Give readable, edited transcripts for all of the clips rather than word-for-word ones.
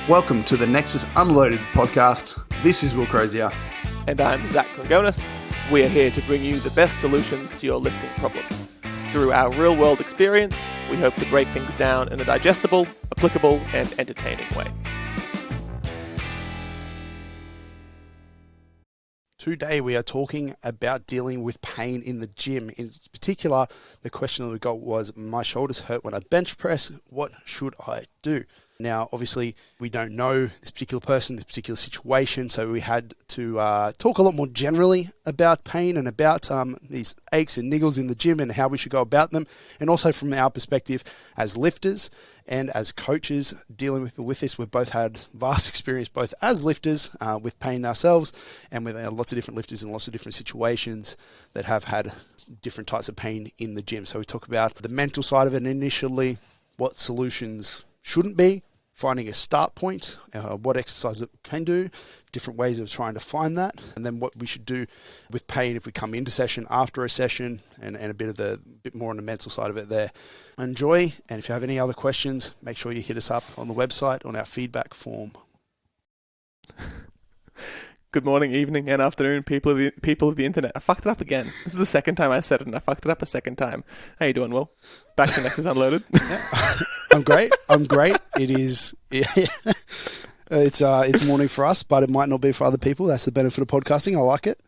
Welcome to the Nexus Unloaded podcast. This is Will Crozier. And I'm Zac Congonis. We are here to bring you the best solutions to your lifting problems. Through our real-world experience, we hope to break things down in a digestible, applicable, and entertaining way. Today we are talking about dealing with pain in the gym. In particular, the question that we got was, my shoulders hurt when I bench press, what should I do? Now, obviously, we don't know this particular person, this particular situation, so we had to talk a lot more generally about pain and about these aches and niggles in the gym and how we should go about them, and also from our perspective as lifters and as coaches dealing with this. We've both had vast experience both as lifters with pain ourselves and with lots of different lifters in lots of different situations that have had different types of pain in the gym. So we talk about the mental side of it initially, what solutions shouldn't be, finding a start point, what exercise it can do, different ways of trying to find that, and then what we should do with pain if we come into session, after a session, and a bit more on the mental side of it there. Enjoy, and if you have any other questions, make sure you hit us up on the website on our feedback form. Good morning, evening, and afternoon, people of the internet. I fucked it up again. This is the second time I said it, and I fucked it up a second time. How you doing, Will? Back to Nexus Unloaded. Yeah. I'm great. It is. Yeah. It's morning for us, but it might not be for other people. That's the benefit of podcasting. I like it.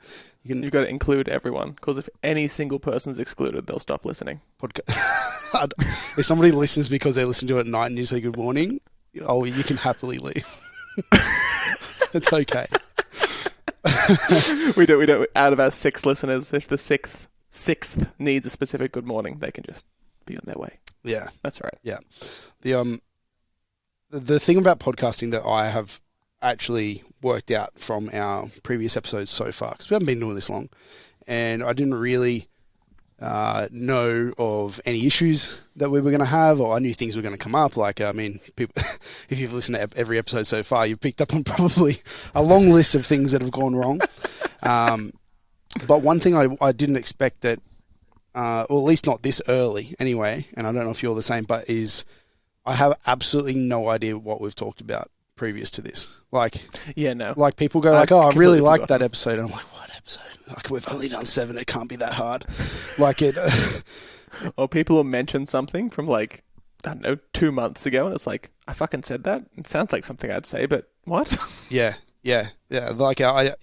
You've got to include everyone, because if any single person's excluded, they'll stop listening. If somebody listens because they listen to it at night and you say good morning, you can happily leave. It's okay. we don't. Out of our 6 listeners, if the sixth needs a specific good morning, they can just be on their way. Yeah, that's right. Yeah, the thing about podcasting that I have actually worked out from our previous episodes so far, because we haven't been doing this long, and I didn't really know of any issues that we were going to have, or I knew things were going to come up. Like, I mean, people, if you've listened to every episode so far, you've picked up on probably a long list of things that have gone wrong. But one thing I didn't expect that, or at least not this early anyway, and I don't know if you're the same, but is I have absolutely no idea what we've talked about previous to this. Like, yeah, no. Like, people go like, I really liked that episode. And I'm like, what episode? Like, we've only done 7. It can't be that hard. Like it. Or people will mention something from, like, I don't know, 2 months ago, and it's like, I fucking said that. It sounds like something I'd say, but what? Yeah. Like, I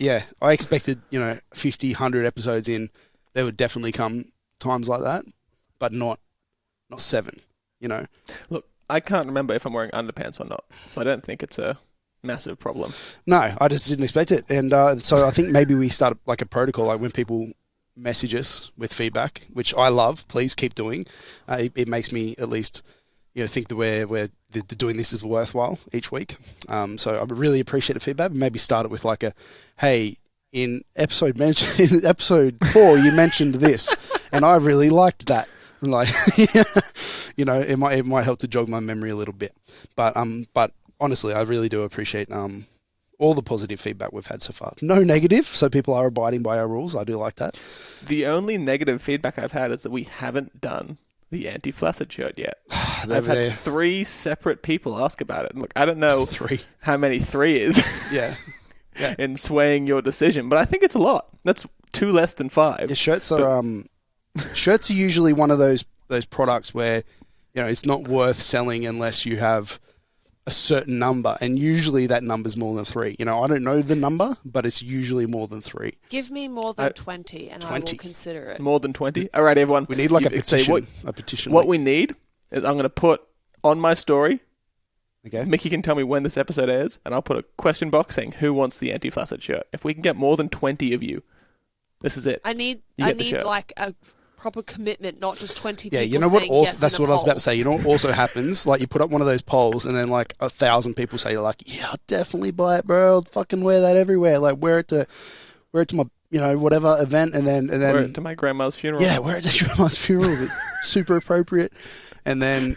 expected, 50, 100 episodes in. There would definitely come times like that, but not 7. Look, I can't remember if I'm wearing underpants or not, so I don't think it's a massive problem. No, I just didn't expect it. And so I think maybe we start like a protocol, like when people message us with feedback, which I love, please keep doing. It makes me at least think that we're doing this is worthwhile each week. So I really appreciate the feedback. Maybe start it with like hey, in episode 4 you mentioned this, and I really liked that. Like, it might help to jog my memory a little bit. But honestly, I really do appreciate all the positive feedback we've had so far. No negative, so people are abiding by our rules. I do like that. The only negative feedback I've had is that we haven't done the anti-flaccid shirt yet. I've had 3 separate people ask about it. And look, I don't know 3 how many 3 is. Yeah. In swaying your decision, but I think it's a lot. That's 2 less than 5. Yeah, shirts are shirts are usually one of those products where it's not worth selling unless you have a certain number, and usually that number's more than 3. I don't know the number, but it's usually more than 3. Give me more than 20 and 20. I will consider it. More than 20? All right, everyone. We need like a petition. What we need is I'm going to put on my story. Okay. Mickey can tell me when this episode airs, and I'll put a question box saying who wants the anti-flaccid shirt. If we can get more than 20 of you, this is it. I need like a proper commitment, not just 20 people. Yeah, you know what? Also, yes that's what I was about to say. You know what also happens? Like, you put up one of those polls, and then like 1,000 people say, like, yeah, I'll definitely buy it, bro. I'll fucking wear that everywhere. Like, wear it to my whatever event, and then wear it to my grandma's funeral. Yeah, wear it to your grandma's funeral. Super appropriate. And then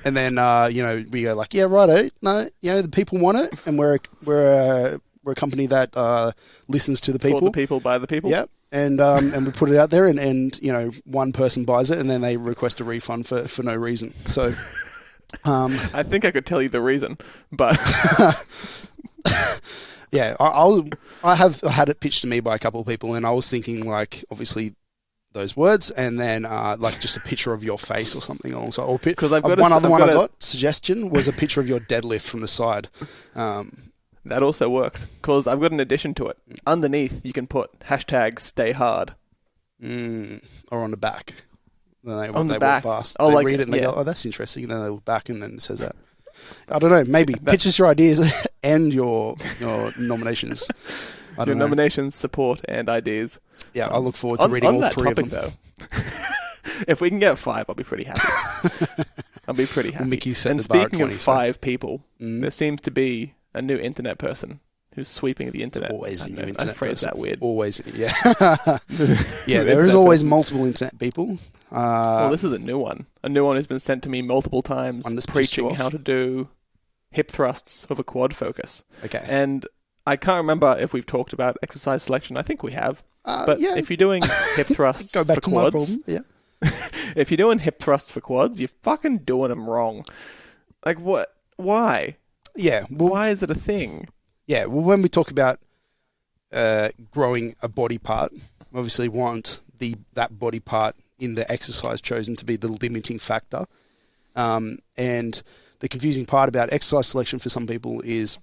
we go like, yeah, righto. No, the people want it, and we're a company that listens to the people. For the people, by the people. Yep. And we put it out there, and one person buys it, and then they request a refund for no reason. So I think I could tell you the reason, but Yeah, I have had it pitched to me by a couple of people, and I was thinking, like, obviously those words, and then like just a picture of your face or something. Also, or because I've got one other one I got suggestion was a picture of your deadlift from the side. That also works, because I've got an addition to it. Underneath, you can put #StayHard. Or on the back. Then they On the walk back. past. Oh, they like, read it and they yeah. go, "Oh, that's interesting." And then they look back and then it says that. I don't know. Maybe pitch us your ideas and your nominations. I don't Your know. nominations, support, and ideas. Yeah, I look forward to reading all three of them. Though, if we can get 5, I'll be pretty happy. I'll be pretty happy. Mickey set And the bar at speaking 20, of 5 people, there seems to be a new internet person who's sweeping the internet. Always a new I internet phrased person. that weird. Always, yeah. Yeah, there is always multiple internet people. Well, this is a new one. A new one who's been sent to me multiple times, One that's pissed you preaching off. how to do hip thrusts with a quad focus. Okay. And I can't remember if we've talked about exercise selection. I think we have. But yeah. if you're doing hip thrusts Go back for to my quads, problem. Yeah. if you're doing hip thrusts for quads, you're fucking doing them wrong. Like, why? Yeah. Well, Why is it a thing? yeah. Well, when we talk about growing a body part, obviously want that body part in the exercise chosen to be the limiting factor. And the confusing part about exercise selection for some people is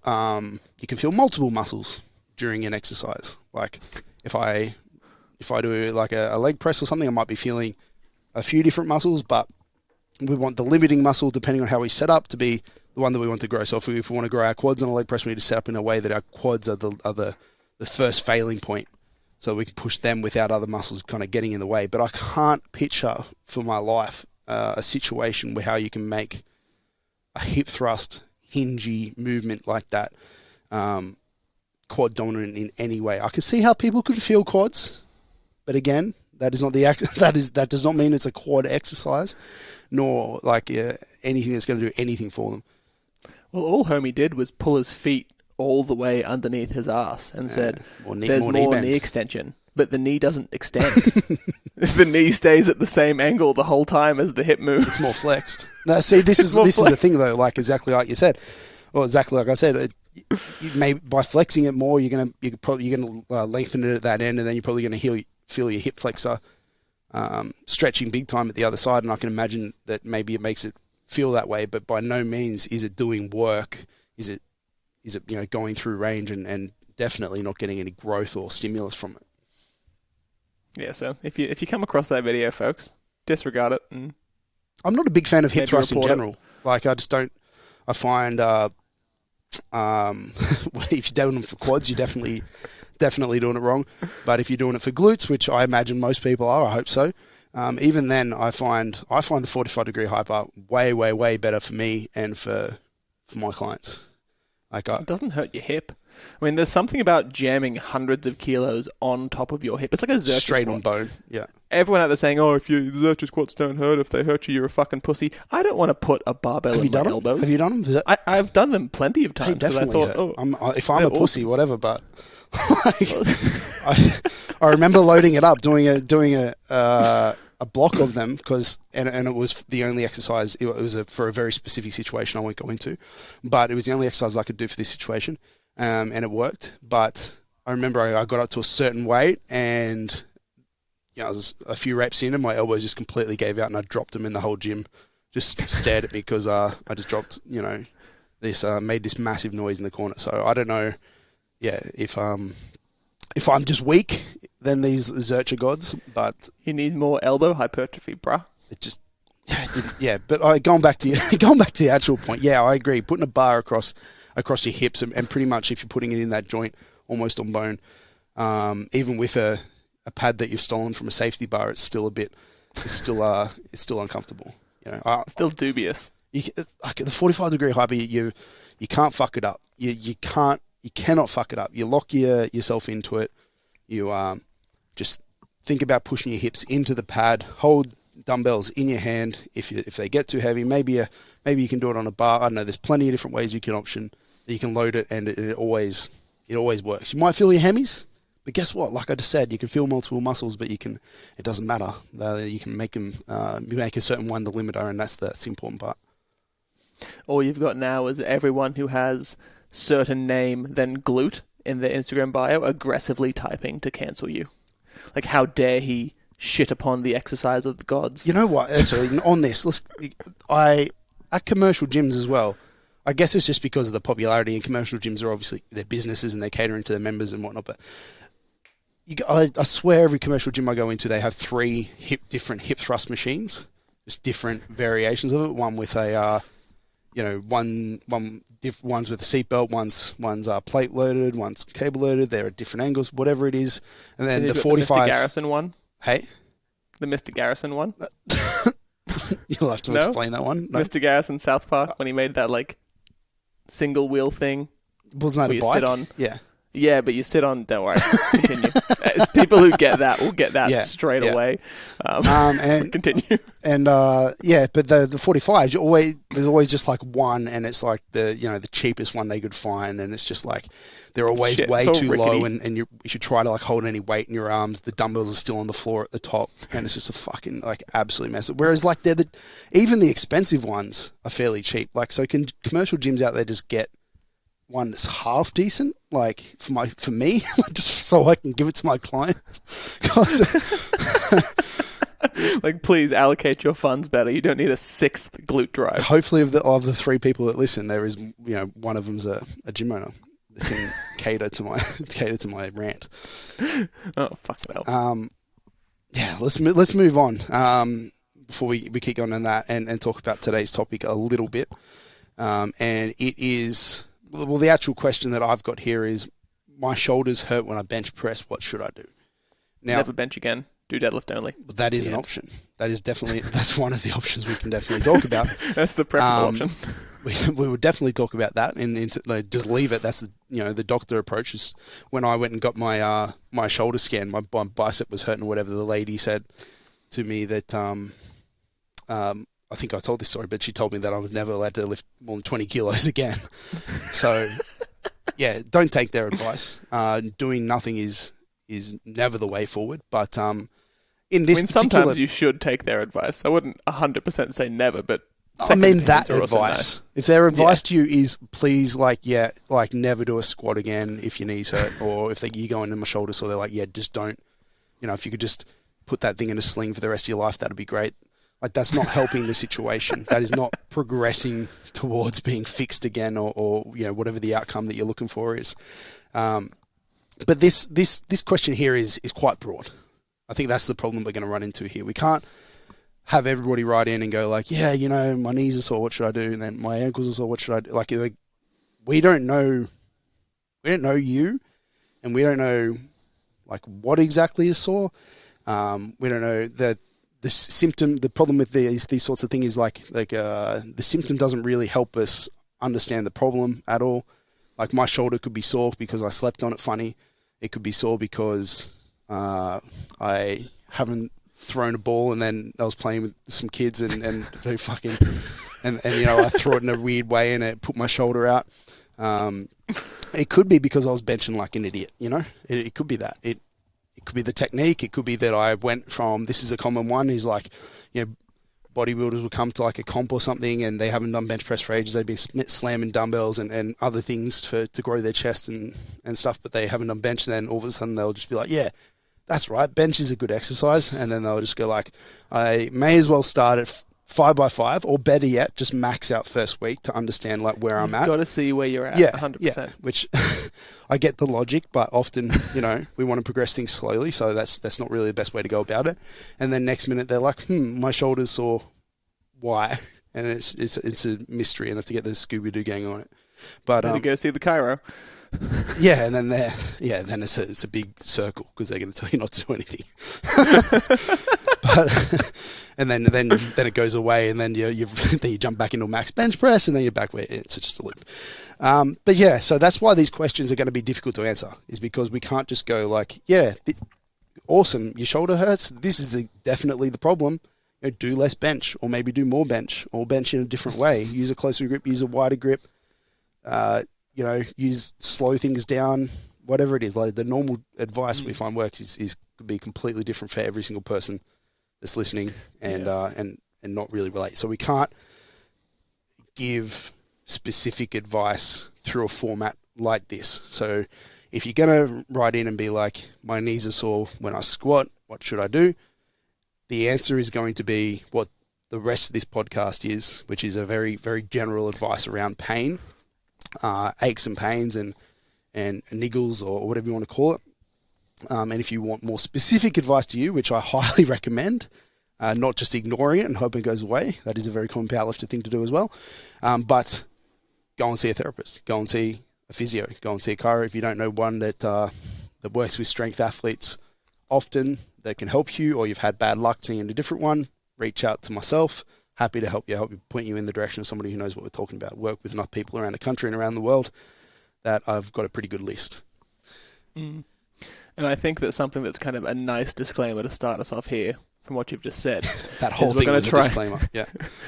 you can feel multiple muscles during an exercise. Like if I do like a leg press or something, I might be feeling a few different muscles, but we want the limiting muscle, depending on how we set up, to be the one that we want to grow. So if we want to grow our quads on a leg press, we need to set up in a way that our quads are the first failing point, so we can push them without other muscles kind of getting in the way. But I can't picture for my life a situation where how you can make a hip thrust, hingy movement like that quad dominant in any way. I can see how people could feel quads, but again, that is not that does not mean it's a quad exercise, nor like anything that's going to do anything for them. Well, all homie did was pull his feet all the way underneath his ass and said, there's more bend. knee extension, but the knee doesn't extend. The knee stays at the same angle the whole time as the hip moves. It's more flexed. No, see, this is the thing though. Like exactly like you said, or exactly like I said. You may by flexing it more, you're gonna lengthen it at that end, and then you're probably gonna feel your hip flexor stretching big time at the other side. And I can imagine that maybe it makes it feel that way, but by no means is it doing work. Is it going through range and definitely not getting any growth or stimulus from it. Yeah, so if you come across that video, folks, disregard it. And I'm not a big fan of hip thrust in report general. Like I just don't. I find if you're doing them for quads, you're definitely doing it wrong. But if you're doing it for glutes, which I imagine most people are, I hope so. Even then, I find the 45-degree hyper way better for me and for my clients. Like it doesn't hurt your hip. I mean, there's something about jamming hundreds of kilos on top of your hip. It's like a Zercher straight squat. on bone. Yeah. Everyone out there saying, "Oh, if the Zercher squats don't hurt, if they hurt you, you're a fucking pussy." I don't want to put a barbell in my elbows. Have you done them? I've done them plenty of times. Hey, definitely. I thought, if I'm a pussy, whatever. But I remember loading it up, doing a block of them and it was the only exercise. It was for a very specific situation I won't go into, but it was the only exercise I could do for this situation, and it worked. But I remember I got up to a certain weight, and I was a few reps in, and my elbows just completely gave out, and I dropped them, and the whole gym just stared at me because I just dropped. This made this massive noise in the corner. So I don't know. Yeah, if I'm just weak than these Zercher gods, but you need more elbow hypertrophy, bruh. It just, yeah. But going back to the actual point, yeah, I agree. Putting a bar across your hips and pretty much if you're putting it in that joint, almost on bone, even with a pad that you've stolen from a safety bar, it's still uncomfortable. Still dubious. The 45-degree hyper, you can't fuck it up. You cannot fuck it up. You lock yourself into it. You just think about pushing your hips into the pad. Hold dumbbells in your hand. If they get too heavy, maybe you can do it on a bar. I don't know. There's plenty of different ways you can load it, and it always works. You might feel your hemis, but guess what? Like I just said, you can feel multiple muscles, but it doesn't matter. You can make them. You make a certain one the limiter, and that's the important part. All you've got now is everyone who has certain name, then glute in their Instagram bio, aggressively typing to cancel you. Like, how dare he shit upon the exercise of the gods? You know what? Actually, on this, at commercial gyms as well, I guess it's just because of the popularity, and commercial gyms are obviously their businesses and they're catering to their members and whatnot, but I swear every commercial gym I go into, they have 3 different hip thrust machines, just different variations of it. One with a, one's with a seatbelt, one's plate loaded, one's cable loaded. They're at different angles, whatever it is. And then the 45. The Mr. Garrison one? Hey? The Mr. Garrison one? You'll have to explain that one. No? Mr. Garrison, South Park, when he made that, like, single wheel thing. Wasn't that a bike? Sit on. Yeah. Yeah, but you sit on. Don't worry. Continue. People who get that will get that straight away. And continue. And but the 45s, there's always just like one, and it's like the cheapest one they could find, and it's just like they're always way too rickety. Low, and you should try to like hold any weight in your arms. The dumbbells are still on the floor at the top, and it's just a fucking like absolute mess. Whereas like even the expensive ones are fairly cheap. Like, so can commercial gyms out there just get one that's half decent, like for me, just so I can give it to my clients. Like, please allocate your funds better. You don't need a 6th glute drive. Hopefully, of the 3 people that listen, there is one of them's a gym owner that can cater to my rant. Oh, fuck it hell. Let's move on before we keep going on that and talk about today's topic a little bit. And it is. Well, the actual question that I've got here is, my shoulders hurt when I bench press. What should I do? Now, never bench again. Do deadlift only. That is an option. That's one of the options we can definitely talk about. That's the preferable option. We would definitely talk about that and just leave it. That's the doctor approach. Is when I went and got my my shoulder scan, my bicep was hurting or whatever. The lady said to me that I think I told this story, but she told me that I was never allowed to lift more than 20 kilos again. So, yeah, don't take their advice. Doing nothing is never the way forward. But in this sometimes you should take their advice. I wouldn't 100% say never, but I mean that advice. Nice. If their advice to you is, please, never do a squat again if your knees hurt, or if you go into my shoulder, so they're like, just don't. If you could just put that thing in a sling for the rest of your life, that'd be great. Like, that's not helping the situation. That is not progressing towards being fixed again, or whatever the outcome that you're looking for is. But this question here is quite broad. I think that's the problem we're going to run into here. We can't have everybody write in and go like, my knees are sore, what should I do? And then my ankles are sore, what should I do? Like we don't know you, and we don't know like what exactly is sore. We don't know that. The symptom, the problem with these sorts of things is like the symptom doesn't really help us understand the problem at all. Like, my shoulder could be sore because I slept on it funny. It could be sore because I haven't thrown a ball and then I was playing with some kids and they fucking and I threw it in a weird way and it put my shoulder out. It could be because I was benching like an idiot. It could be that. It could be the technique. It could be that I went from, this is a common one, is like, bodybuilders will come to like a comp or something and they haven't done bench press for ages. They've been slamming dumbbells and other things to grow their chest and stuff, but they haven't done bench. And then all of a sudden they'll just be like, yeah, that's right, bench is a good exercise. And then they'll just go like, I may as well start at 5x5, or better yet, just max out first week to understand like where I'm at. Got to see where you're at. 100%. Yeah, which I get the logic, but often we want to progress things slowly, so that's not really the best way to go about it. And then next minute they're like, my shoulder's sore. Why? And it's a mystery, and I have to get the Scooby-Doo gang on it. But to go see the chiro. Yeah, and then then it's a big circle because they're going to tell you not to do anything. But and then it goes away, and then you jump back into a max bench press, and then you're back where it's just a loop. But yeah, so that's why these questions are going to be difficult to answer, is because we can't just go like, awesome, your shoulder hurts. This is definitely the problem. Do less bench, or maybe do more bench, or bench in a different way. Use a closer grip, use a wider grip. Slow things down, whatever it is. Like, the normal advice we find works is could be completely different for every single person that's listening and not really relate. So we can't give specific advice through a format like this. So if you're going to write in and be like, my knees are sore when I squat, what should I do? The answer is going to be what the rest of this podcast is, which is a very, very general advice around pain, aches and pains and niggles or whatever you want to call it. And if you want more specific advice to you, which I highly recommend, not just ignoring it and hoping it goes away. That is a very common powerlifter thing to do as well. But go and see a therapist. Go and see a physio. Go and see a chiro. If you don't know one that works with strength athletes often that can help you, or you've had bad luck seeing a different one, reach out to myself. Happy to help you point you in the direction of somebody who knows what we're talking about. Work with enough people around the country and around the world that I've got a pretty good list. Mm. And I think that's something that's kind of a nice disclaimer to start us off here from what you've just said. That whole thing was a disclaimer. Yeah.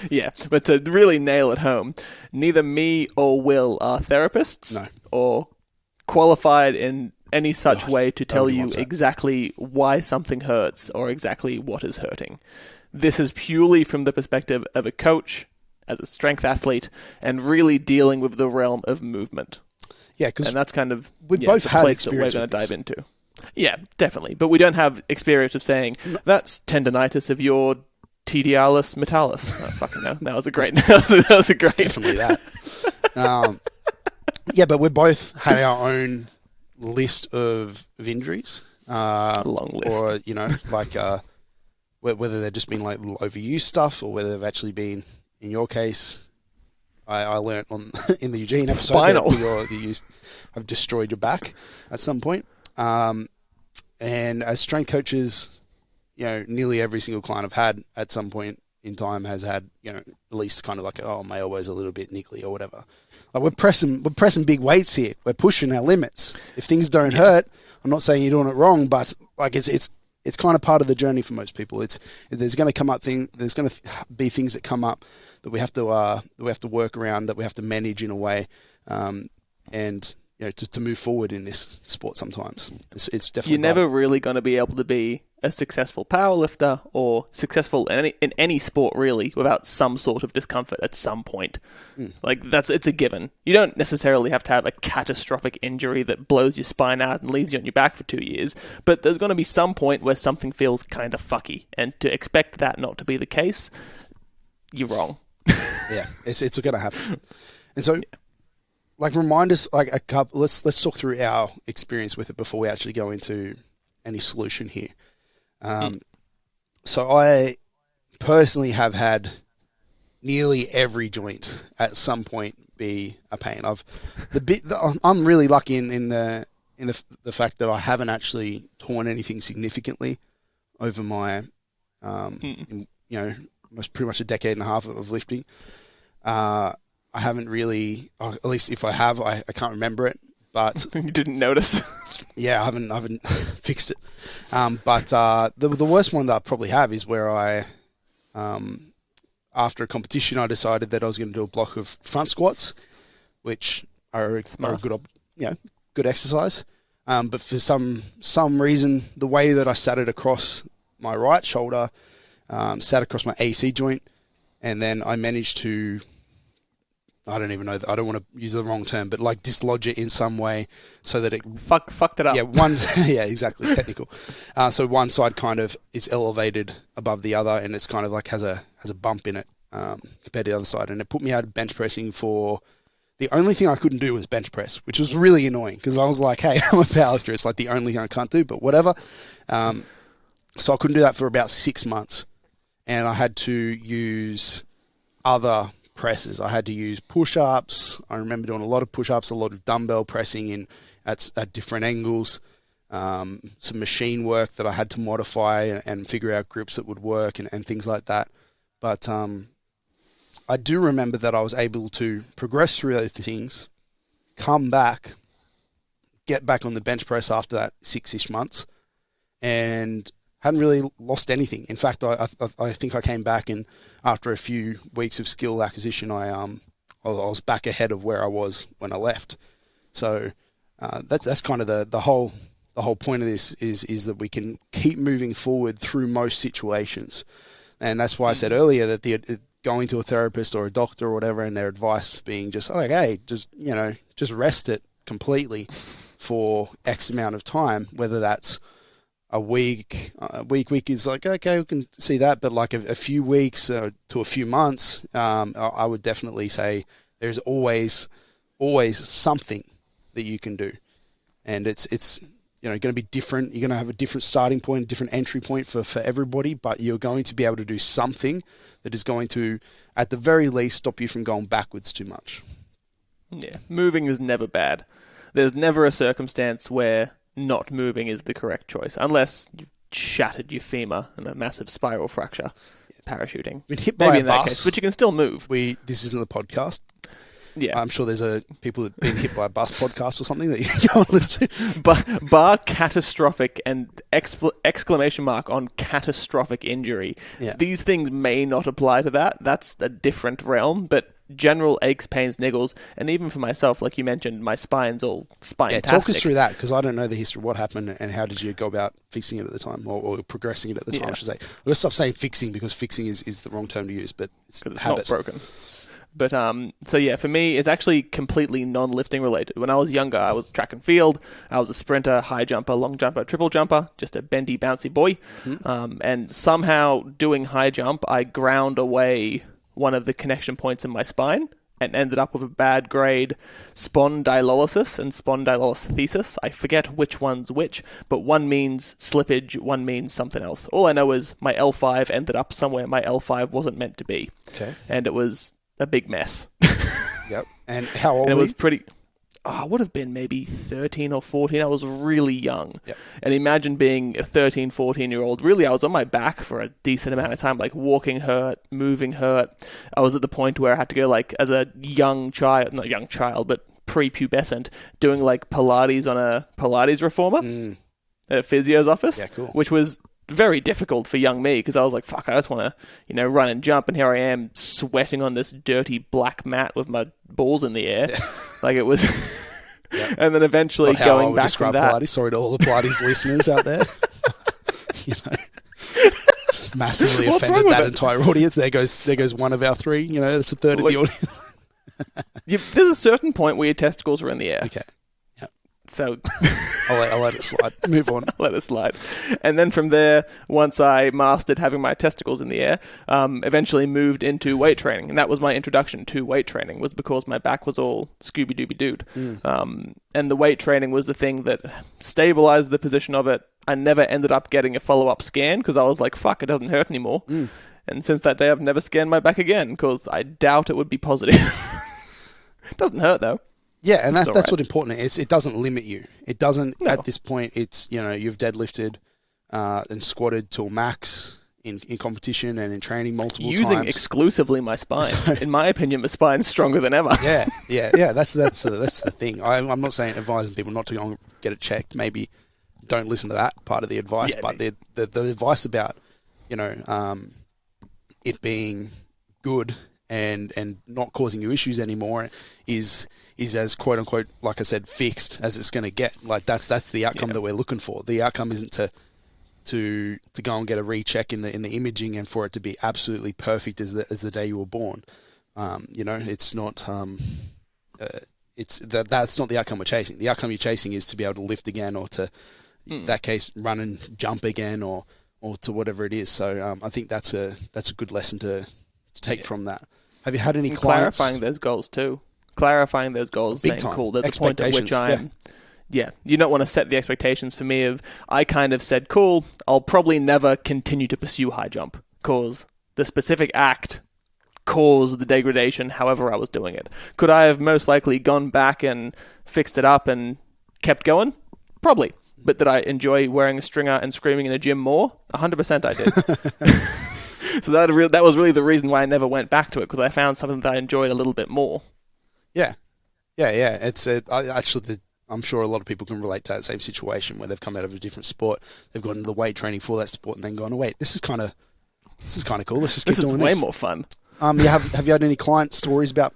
Yeah, but to really nail it home, neither me or Will are therapists or qualified in any such way to tell you exactly why something hurts or exactly what is hurting. This is purely from the perspective of a coach, as a strength athlete, and really dealing with the realm of movement. Yeah, because that's kind of we both have experience that we're going to dive into. Yeah, definitely. But we don't have experience of saying, that's tendonitis of your tibialis metalis. I don't fucking know. That was a great... that was a great... It's definitely that. Yeah, but we both had our own list of injuries. Long list. Or, like whether they've just been like overused stuff or whether they've actually been, in your case, I learnt in the Eugene episode spinal. That I've destroyed your back at some point. And as strength coaches, nearly every single client I've had at some point in time has had, at least kind of like, my elbow's a little bit niggly or whatever. Like we're pressing big weights here. We're pushing our limits. If things don't hurt, I'm not saying you're doing it wrong, but like it's kind of part of the journey for most people. There's going to come up there's going to be things that come up that we have to work around, that we have to manage in a way, and to move forward in this sport sometimes. It's definitely... You're never really going to be able to be a successful powerlifter or successful in any sport really without some sort of discomfort at some point. Like it's a given. You don't necessarily have to have a catastrophic injury that blows your spine out and leaves you on your back for 2 years, but there's going to be some point where something feels kind of fucky, and to expect that not to be the case, you're wrong. Yeah, it's going to happen. And so... Like remind us, like a couple. Let's talk through our experience with it before we actually go into any solution here. So I personally have had nearly every joint at some point be a pain. I'm really lucky in the fact that I haven't actually torn anything significantly over my pretty much a decade and a half of lifting. I haven't really, or at least if I have, I can't remember it. But you didn't notice. Yeah, I haven't fixed it. But the worst one that I probably have is where I, after a competition, I decided that I was going to do a block of front squats, which are a good exercise. But for some reason, the way that I sat it across my right shoulder, sat across my AC joint, and then I managed to, I don't even know, I don't want to use the wrong term, but like dislodge it in some way so that it... Fucked it up. Yeah, yeah, exactly, technical. So one side kind of is elevated above the other, and it's kind of like has a bump in it compared to the other side. And it put me out of bench pressing for... The only thing I couldn't do was bench press, which was really annoying because I was like, hey, I'm a powerlifter. It's like the only thing I can't do, but whatever. So I couldn't do that for about 6 months. And I had to use other presses. I had to use push-ups. I remember doing a lot of push-ups, a lot of dumbbell pressing at different angles, some machine work that I had to modify and figure out grips that would work and things like that. But I do remember that I was able to progress through those things, come back, get back on the bench press after that 6-ish months, and hadn't really lost anything. In fact, I think I came back, and after a few weeks of skill acquisition, I was back ahead of where I was when I left. So that's kind of the whole point of this is that we can keep moving forward through most situations, and that's why I said earlier that going to a therapist or a doctor or whatever, and their advice being just, oh, okay, just rest it completely for X amount of time, whether that's a week is like, okay, we can see that, but like a few weeks to a few months, I would definitely say there's always something that you can do, and it's going to be different. You're going to have a different starting point, different entry point for everybody, but you're going to be able to do something that is going to, at the very least, stop you from going backwards too much. Yeah, moving is never bad. There's never a circumstance where not moving is the correct choice, unless you've shattered your femur in a massive spiral fracture, parachuting. Been hit by Maybe a in that bus. case, but you can still move. This isn't the podcast. Yeah, I'm sure there's people that have been hit by a bus podcast or something that you can go and listen to. But bar catastrophic and exclamation mark on catastrophic injury. Yeah. These things may not apply to that. That's a different realm, but general aches, pains, niggles, and even for myself, like you mentioned, my spine's all spine-tastic. Yeah, talk us through that, because I don't know the history of what happened and how did you go about fixing it at the time, or progressing it at the time, I should say. I'm going to stop saying fixing, because fixing is the wrong term to use, but it's not broken. But, so yeah, for me, it's actually completely non-lifting related. When I was younger, I was track and field. I was a sprinter, high jumper, long jumper, triple jumper, just a bendy, bouncy boy. And somehow doing high jump, I ground away one of the connection points in my spine and ended up with a bad grade spondylolysis and spondylolisthesis. I forget which one's which, but one means slippage, one means something else. All I know is my L5 ended up somewhere my L5 wasn't meant to be. Okay. And it was a big mess. Yep. And how old and it were was you? pretty... I would have been maybe 13 or 14. I was really young. Yep. And imagine being a 13, 14-year-old. Really, I was on my back for a decent amount of time, like walking hurt, moving hurt. I was at the point where I had to go, like, as a young child, not young child, but prepubescent, doing, like, Pilates on a Pilates reformer at a physio's office, Yeah, cool. which was very difficult for young me, because I was like, fuck, I just want to, run and jump, and here I am sweating on this dirty black mat with my balls in the air. Like, it was... Yep. And then eventually Not how going I would back describe from that... Pilates. Sorry to all the Pilates listeners out there. Massively What's offended wrong with that it? entire audience. There goes one of our three. That's a third of the audience. There's a certain point where your testicles are in the air. Okay. So I'll let it slide. Move on. let it slide. And then from there, once I mastered having my testicles in the air, eventually moved into weight training. And that was my introduction to weight training, was because my back was all Scooby-Dooby-Dooed. And the weight training was the thing that stabilized the position of it. I never ended up getting a follow-up scan, because I was like, fuck, it doesn't hurt anymore. And since that day, I've never scanned my back again, because I doubt it would be positive. It doesn't hurt, though. Yeah, and that's right. what's important. It doesn't limit you. It doesn't, at this point, it's, you've deadlifted and squatted till max in competition and in training multiple times. Using exclusively my spine. In my opinion, my spine's stronger than ever. Yeah. That's the thing. I'm not saying advising people not to go and get it checked. Maybe don't listen to that part of the advice, but the advice about, it being good and not causing you issues anymore is as quote unquote, like I said, fixed as it's going to get. Like that's the outcome that we're looking for. The outcome isn't to go and get a recheck in the imaging and for it to be absolutely perfect as the day you were born. It's not. That's not the outcome we're chasing. The outcome you're chasing is to be able to lift again, or to, in that case, run and jump again, or to whatever it is. So I think that's a good lesson to take from that. Have you had any clients? Clarifying those goals too. Clarifying those goals, Big saying, time. cool, there's a point at which I'm... Yeah, you don't want to set the expectations for me of... I kind of said, cool, I'll probably never continue to pursue high jump, because the specific act caused the degradation however I was doing it. Could I have most likely gone back and fixed it up and kept going? Probably. But did I enjoy wearing a stringer and screaming in a gym more? 100% I did. So that was really the reason why I never went back to it, because I found something that I enjoyed a little bit more. Yeah. It's I'm sure a lot of people can relate to that same situation where they've come out of a different sport, they've gone into the weight training for that sport, and then gone, oh, wait, this is kind of cool. Let's just keep doing this. This is way more fun. Have you had any client stories about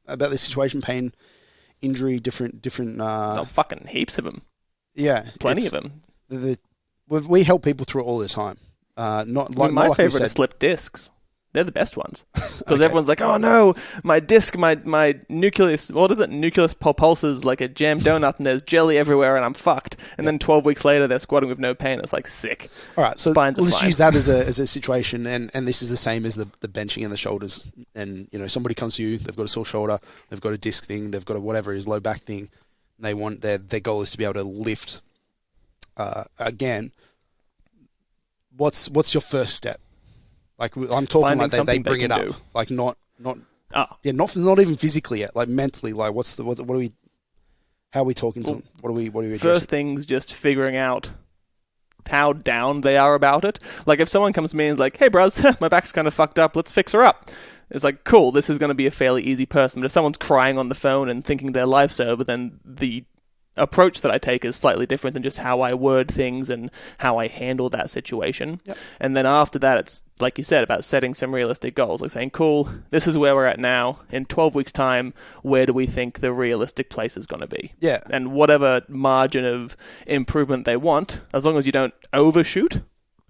this situation, pain, injury, different? Oh, fucking heaps of them. Yeah, plenty of them. We help people through it all the time. My favorite is slip discs. they're the best ones. Because Okay. everyone's like, oh no, my disc, my nucleus, what is it? Nucleus pulses like a jam donut and there's jelly everywhere and I'm fucked. And then 12 weeks later, they're squatting with no pain. It's like sick. All right, so Spines are let's fine. use that as a situation, and this is the same as the benching and the shoulders. And, somebody comes to you, they've got a sore shoulder, they've got a disc thing, they've got a whatever it is, low back thing, and they want their goal is to be able to lift. Again, what's your first step? Like, I'm talking Finding like they something bring they it can up, do. like not Ah. not even physically yet, like mentally. Like, what are we? How are we talking to them? What are we addressing? First thing's just figuring out how down they are about it. Like, if someone comes to me and is like, hey, bros, my back's kind of fucked up, let's fix her up. It's like, cool, this is going to be a fairly easy person. But if someone's crying on the phone and thinking their life's over, then the approach that I take is slightly different than just how I word things and how I handle that situation. Yep. And then after that, it's, like you said, about setting some realistic goals. Like saying, cool, this is where we're at now. In 12 weeks' time, where do we think the realistic place is going to be? Yeah. And whatever margin of improvement they want, as long as you don't overshoot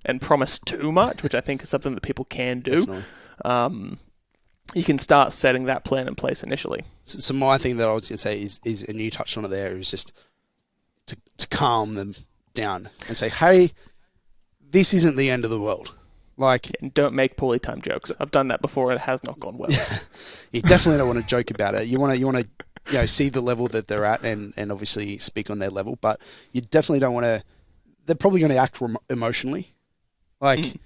and promise too much, which I think is something that people can do, you can start setting that plan in place initially. So my thing that I was going to say is, and you touched on it there, is just to calm them down and say, hey, this isn't the end of the world. Like, And don't make poorly timed jokes. I've done that before. It has not gone well. you definitely don't want to joke about it. You want to see the level that they're at and obviously speak on their level, but you definitely don't want to. They're probably going to act emotionally. Like,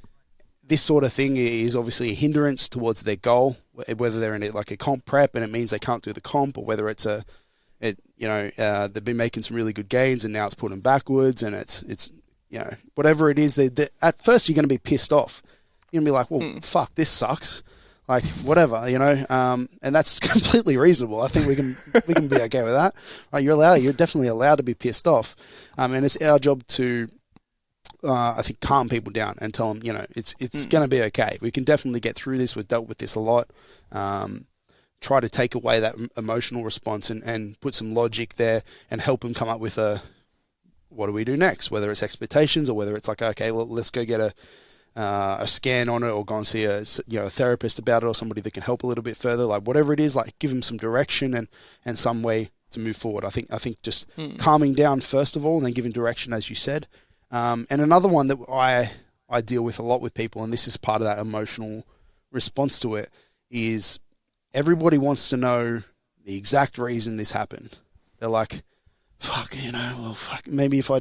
this sort of thing is obviously a hindrance towards their goal, whether they're in a comp prep and it means they can't do the comp, or whether it's they've been making some really good gains and now it's put them backwards, and it's whatever it is. They at first you're going to be pissed off. You're going to be like, well, fuck, this sucks. Like, whatever, and that's completely reasonable. I think we can be okay with that. Right, you're definitely allowed to be pissed off, and it's our job to. I think calm people down and tell them, it's going to be okay. We can definitely get through this. We've dealt with this a lot. Try to take away that emotional response and put some logic there and help them come up with what do we do next? Whether it's expectations or whether it's like, okay, well, let's go get a scan on it, or go and see a therapist about it, or somebody that can help a little bit further. Like, whatever it is, like, give them some direction and some way to move forward. I think just calming down first of all, and then giving direction, as you said. And another one that I deal with a lot with people, and this is part of that emotional response to it, is everybody wants to know the exact reason this happened. They're like, fuck, maybe if I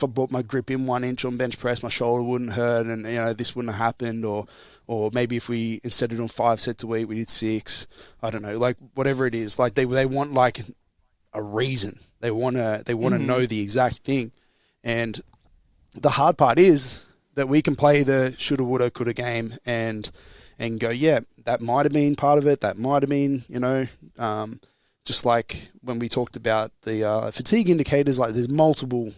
brought my grip in 1 inch on bench press, my shoulder wouldn't hurt, and this wouldn't have happened, or maybe if we, instead of doing 5 sets a week, we did 6. I don't know, like, whatever it is, like, they want like a reason. They want to know the exact thing. And the hard part is that we can play the shoulda, woulda, coulda game and go, yeah, that might have been part of it. That might have been, just like when we talked about the fatigue indicators, like there's multiple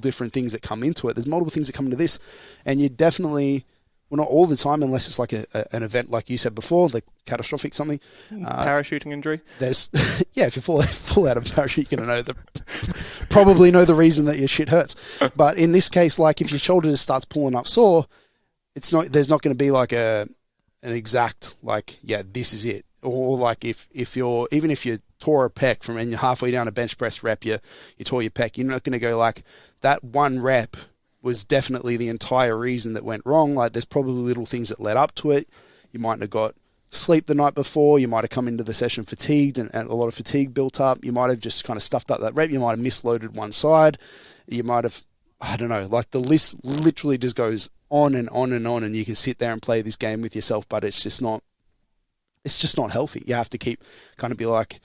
different things that come into it. There's multiple things that come into this, and you definitely, well, not all the time, unless it's like an event like you said before, like catastrophic something. Parachuting injury. There's if you fall out of a parachute, you're gonna probably know the reason that your shit hurts. But in this case, like, if your shoulder just starts pulling up sore, there's not going to be like an exact, like, yeah, this is it. Or like if you tore a pec and you're halfway down a bench press rep, you tore your pec, you're not going to go like, that one rep was definitely the entire reason that went wrong. Like, there's probably little things that led up to it. You might have got sleep the night before. You might have come into the session fatigued and a lot of fatigue built up. You might have just kind of stuffed up that rep. You might have misloaded one side. You might have, I don't know, like, the list literally just goes on and on and on, and you can sit there and play this game with yourself, but it's just not healthy. You have to keep kind of be like,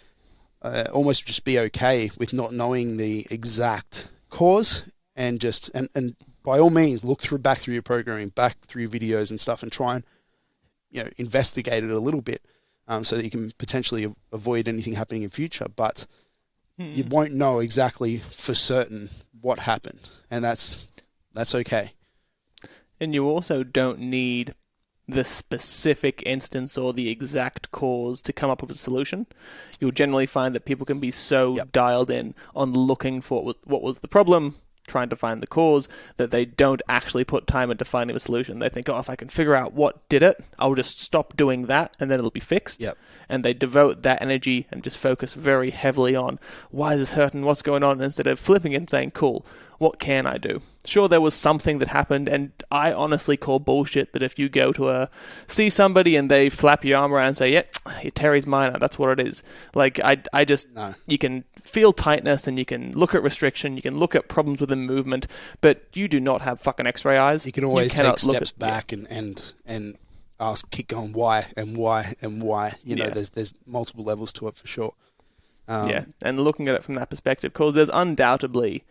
almost just be okay with not knowing the exact cause, and just, and by all means, look back through your programming, back through your videos and stuff, and try and, investigate it a little bit, so that you can potentially avoid anything happening in future. But you won't know exactly for certain what happened, and that's okay. And you also don't need the specific instance or the exact cause to come up with a solution. You'll generally find that people can be so dialed in on looking for what was the problem, trying to find the cause, that they don't actually put time into finding a solution. They think, oh, if I can figure out what did it, I'll just stop doing that and then it'll be fixed. Yep. And they devote that energy and just focus very heavily on why is this hurting, what's going on, instead of flipping it and saying, cool, what can I do? Sure, there was something that happened, and I honestly call bullshit that if you go to see somebody and they flap your arm around and say, yeah, your Terry's minor, that's what it is. Like, I just, No. You can feel tightness and you can look at restriction, you can look at problems within movement, but you do not have fucking x-ray eyes. You can always take cannot look steps back and ask, keep going, why and why and why. You know, there's multiple levels to it for sure. And looking at it from that perspective, because there's undoubtedly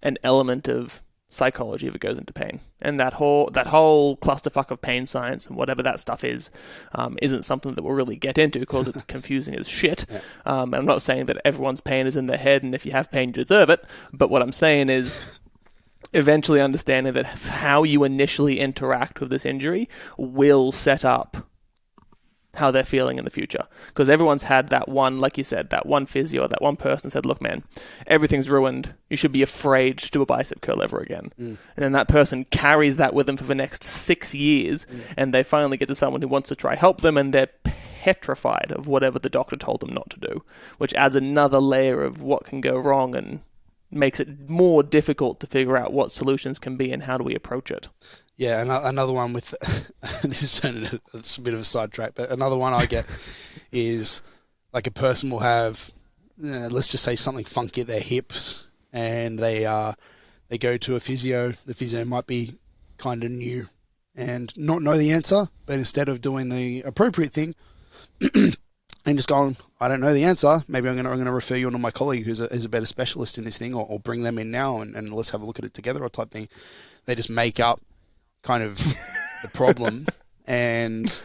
an element of psychology if it goes into pain, and that whole clusterfuck of pain science and whatever that stuff is, isn't something that we'll really get into because it's confusing as shit. Yeah. And I'm not saying that everyone's pain is in their head, and if you have pain, you deserve it. But what I'm saying is, eventually understanding that how you initially interact with this injury will set up how they're feeling in the future. Because everyone's had that one, like you said, that one physio, that one person said, look, man, everything's ruined. You should be afraid to do a bicep curl ever again. And then that person carries that with them for the next 6 years, and they finally get to someone who wants to try help them, and they're petrified of whatever the doctor told them not to do, which adds another layer of what can go wrong and makes it more difficult to figure out what solutions can be and how do we approach it. Yeah, another one with this is turning it's a bit of a sidetrack, but another one I get is like a person will have, let's just say something funky at their hips, and they go to a physio. The physio might be kind of new and not know the answer, but instead of doing the appropriate thing and just going, I don't know the answer, maybe I'm going to refer you on to my colleague who's a better specialist in this thing, or bring them in now and let's have a look at it together, or type thing. They just make up kind of the problem, and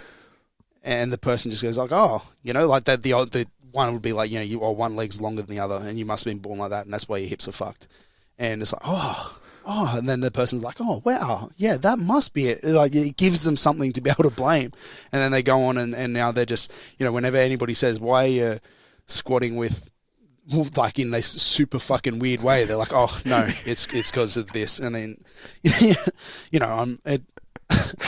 the person just goes like, oh, you know, like that. The one would be like, you know, one leg's longer than the other, and you must have been born like that, and that's why your hips are fucked. And it's like, oh, and then the person's like, oh, wow, yeah, that must be it. Like, it gives them something to be able to blame, and then they go on and now they're just, you know, whenever anybody says, why are you squatting with, like, in this super fucking weird way, they're like, oh no, it's because of this. And then, you know,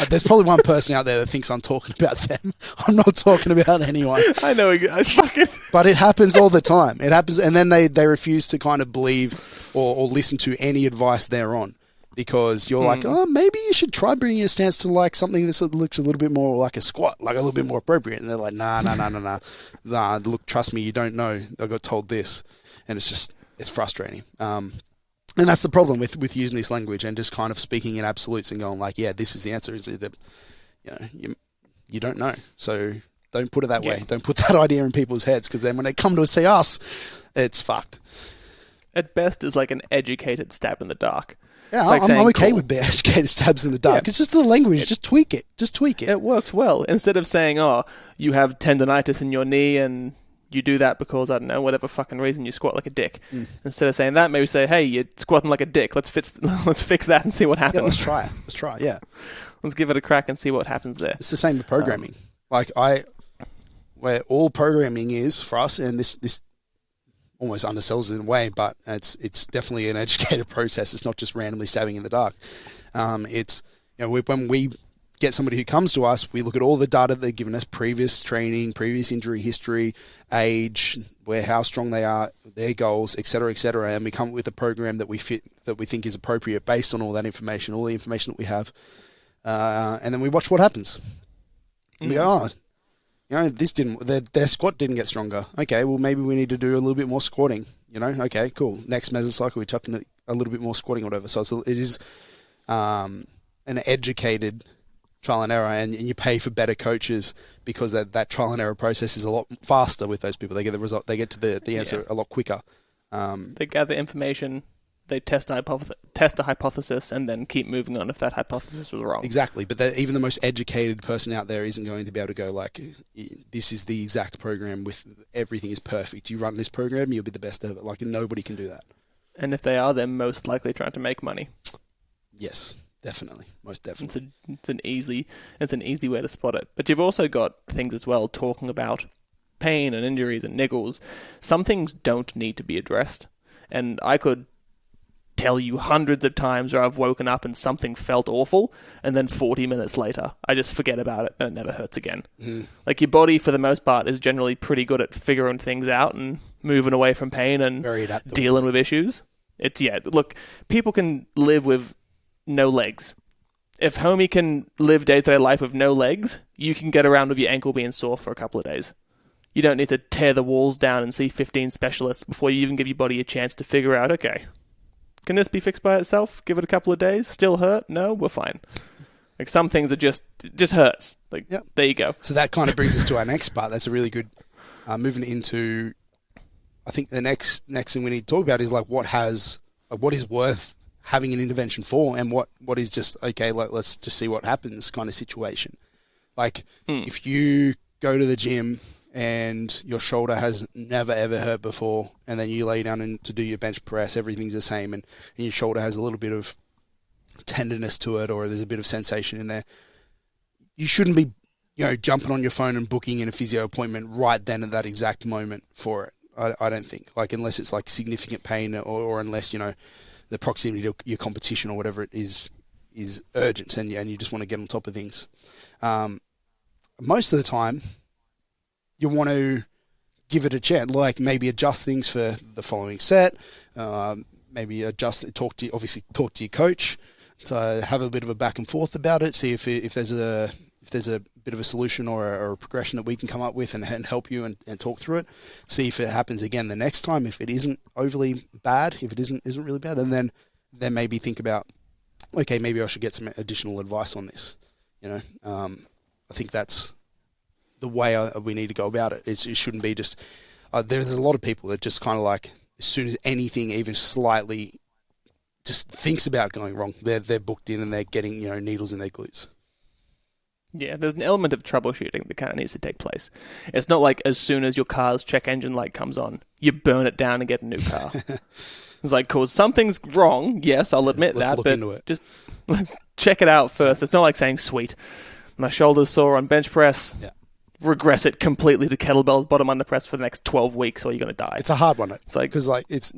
there's probably one person out there that thinks I'm talking about them. I'm not talking about anyone. I know, I fucking... But it happens all the time. It happens, and then they refuse to kind of believe or listen to any advice they're on, because you're like, oh, maybe you should try bringing your stance to like something that looks a little bit more like a squat, like a little bit more appropriate. And they're like, nah, look, trust me, you don't know. I got told this, and it's frustrating. And that's the problem with using this language and just kind of speaking in absolutes and going like, yeah, this is the answer. Is that, you know, you don't know, so don't put it that way. Don't put that idea in people's heads, because then when they come to see us, it's fucked. At best, is like an educated stab in the dark. Yeah, like I'm okay with educated stabs in the dark. Yeah. It's just the language. Just tweak it. It works well. Instead of saying, oh, you have tendonitis in your knee and you do that because, I don't know, whatever fucking reason, you squat like a dick. Instead of saying that, maybe say, hey, you're squatting like a dick. Let's fix that and see what happens. Yeah, let's try it. Yeah. Let's give it a crack and see what happens there. It's the same with programming. Where all programming is for us, and this almost undersells it in a way, but it's definitely an educated process. It's not just randomly stabbing in the dark. It's, you know, when we get somebody who comes to us, we look at all the data they've given us, previous training, previous injury history, age, how strong they are, their goals, et cetera, and we come up with a program that we think is appropriate based on all that information, all the information that we have, and then we watch what happens. And we go, oh, you know, their squat didn't get stronger. Okay, well, maybe we need to do a little bit more squatting. You know, okay, cool. Next mesocycle, we're chucking a little bit more squatting or whatever. So it is an educated trial and error, and you pay for better coaches because that trial and error process is a lot faster with those people. They get the result, they get to the answer a lot quicker. They gather information, they test a hypothesis, and then keep moving on if that hypothesis was wrong. Exactly, but even the most educated person out there isn't going to be able to go like, this is the exact program with everything is perfect. You run this program, you'll be the best ever. Like, nobody can do that. And if they are, they're most likely trying to make money. Yes. Definitely, most definitely. It's an easy way to spot it. But you've also got things as well talking about pain and injuries and niggles. Some things don't need to be addressed, and I could tell you hundreds of times where I've woken up and something felt awful, and then 40 minutes later, I just forget about it and it never hurts again. Like, your body, for the most part, is generally pretty good at figuring things out and moving away from pain and dealing with issues. Look, people can live with no legs. If homie can live day-to-day life with no legs, you can get around with your ankle being sore for a couple of days. You don't need to tear the walls down and see 15 specialists before you even give your body a chance to figure out, okay, can this be fixed by itself? Give it a couple of days? Still hurt? No, we're fine. Like, some things are just hurts. Like, There you go. So that kind of brings us to our next part. That's a really good moving into, I think the next thing we need to talk about is like what is worth having an intervention for, and what is just, okay, let's just see what happens kind of situation. Like, if you go to the gym and your shoulder has never ever hurt before, and then you lay down to do your bench press, everything's the same, and your shoulder has a little bit of tenderness to it, or there's a bit of sensation in there, you shouldn't be, jumping on your phone and booking in a physio appointment right then at that exact moment for it. I don't think, like, unless it's like significant pain, or unless, the proximity to your competition or whatever it is urgent, and you just want to get on top of things. Most of the time, you want to give it a chance, like maybe adjust things for the following set, maybe talk to your coach, to have a bit of a back and forth about it, see if there's a bit of a solution or a progression that we can come up with and help you and talk through it, see if it happens again the next time, if it isn't overly bad, if it isn't really bad, and then maybe think about, okay, maybe I should get some additional advice on this. I think that's the way we need to go about it. It shouldn't be just, there's a lot of people that just kind of like, as soon as anything even slightly just thinks about going wrong, they're booked in and they're getting, needles in their glutes. Yeah, there's an element of troubleshooting that kind of needs to take place. It's not like as soon as your car's check engine light comes on, you burn it down and get a new car. It's like, cool, something's wrong. Yes, I'll admit Let's that, look but into it. Just let's check it out first. It's not like saying, sweet, my shoulder's sore on bench press. Yeah. Regress it completely to kettlebell bottom under press for the next 12 weeks, or you're going to die. It's a hard one. It's like, because